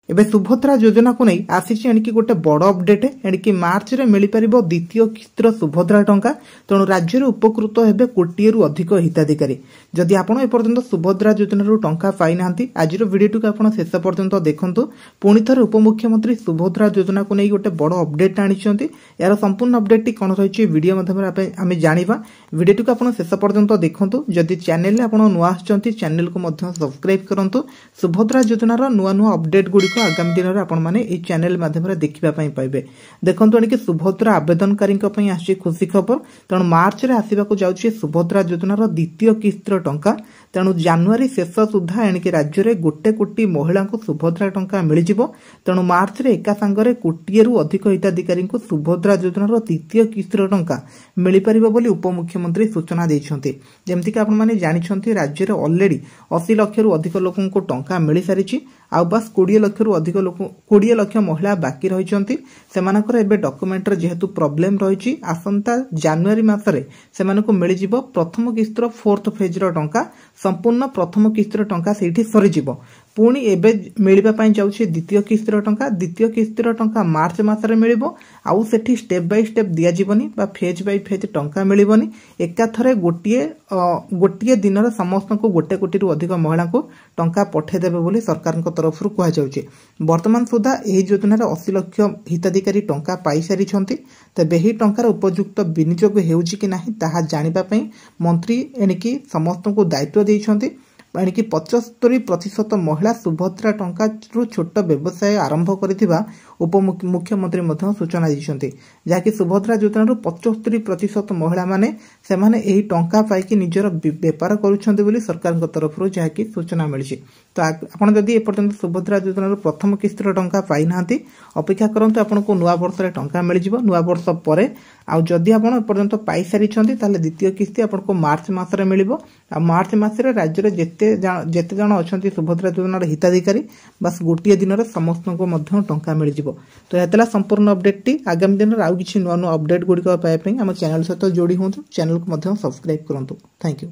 एबे सुभद्रा योजना को नहीं आसी एणिकी गोटे बड़ अपडेट एणिकी मार्च रे मिल पार द्वितीय किस्तर सुभद्रा टंका तेणु राज्य उपकृत हेबे कोटिए रु अधिक हिताधिकारी जदि आपण एपर्यंत सुभद्रा योजना टंका पाई ना आज वीडियो को आप शेष पर्यंत देखंतु पुणी थर उपमुख्यमंत्री सुभद्रा योजना को नहीं गोटे बड़ अपडेट आनी यार संपूर्ण अपडेट कौन रही वीडियो आम जाना वीडियो को आप शेष पर्यंत देखंतु जदि चैनल आप नुआ चैनल को सब्सक्राइब करंतु सुभद्रा योजनार नुआ नुआ अपडेट गुड़ी आगामी दिन में आपण मैंने चैनल माध्यम देखापी पाइबे देखो एणिकी सुभद्रा आवेदनकारी आसी खुशी खबर तेणु मार्च रे आसवाक जाउछि सुभद्रा योजनार द्वितीय किस्तर टंका तेणु जानुआरी शेष सुधा एणिकी राज्य में 1 कोटी महिला को सुभद्रा टंका मिल तेणु मार्च रे एका सांगरे कोटिए रु अधिक हिताधिकारी सुभद्रा योजनार द्वितीय किस्तर टंका मिल पार बोली उपमुख्यमंत्री सूचना देइछन्ति जेमतिक आपण माने जानिछन्ति राज्य में ऑलरेडी 80 लाख रु अधिक लोकन को टंका मिल सारिछि आ बस 20 लाख रु अधिक लोक 20 लाख महिला बाकी रहिछन्ति सेमानकर एबे डॉक्यूमेंट रे जेहेतु प्रॉब्लम रहिछि आसंता जनवरी मासरे सेमानको मिल जिवो प्रथम किस्तर फोर्थ फेज रो टंका संपूर्ण प्रथम किस्तर टंका सेठी सरी जिवो पुणी एबे मिलबा पई जाउछि द्वितीय किस्तर टंका मार्च मासरे मिलिबो आउ सेठी स्टेप बाय स्टेप दिया जीवनी बा फेज बाय फेज टंका मिलिबोनी एका थरे गोटिए दिन रे समस्त को 1 कोटी रु अधिक महिला को टंका पठे देबे बोली सरकार तरफ कह जाउछि वर्तमान सुधा एही योजना रे 80 लाख हिताधिकारी टंका पाई सारी छन्ति तबे एही टंकार उपयुक्त विनियोग हेउछि कि नाही ताहा जानिबा पई मंत्री एणिकी समस्त को दायित्व देइछन्ति एणिकी 75% महिला सुभद्रा टंका छोट व्यवसाय आरंभ करथिबा उपमुख्यमंत्री सूचना दी जहाँकि सुभद्रा योजना 75% महिला माने सेमाने एही टंका पाइकी निजर बेपार करुछन्ते बोली सरकार तरफ जहाँकि सूचना मिली तो आपन जदि एपर्यंत सुभद्रा योजना प्रथम किस्तर टंका पाई नांती अपेक्षा करंतु आपन को नुआ वर्ष रे टंका मिल जिवो नुआ वर्ष परे आ जदि आपन एपर्यंत पाई सारी छन्ती ताले द्वितीय किस्ती आपन को मार्च मास रे मिलिबो आ मार्च मास रे राज्य रे जेते जण अछन्ती सुभद्रा योजना रे हिताधिकारी बस गोटिए दिन रे समस्त को मध्य टंका मिल जिवो तो एतला संपूर्ण अपडेट टी आगामी दिन रे आउ किछि नुआ नुआ अपडेट गुडी को पाए पई हम चैनल सहित जोडी होंतु चैनल को मध्य सब्सक्राइब करंतु थैंक यू।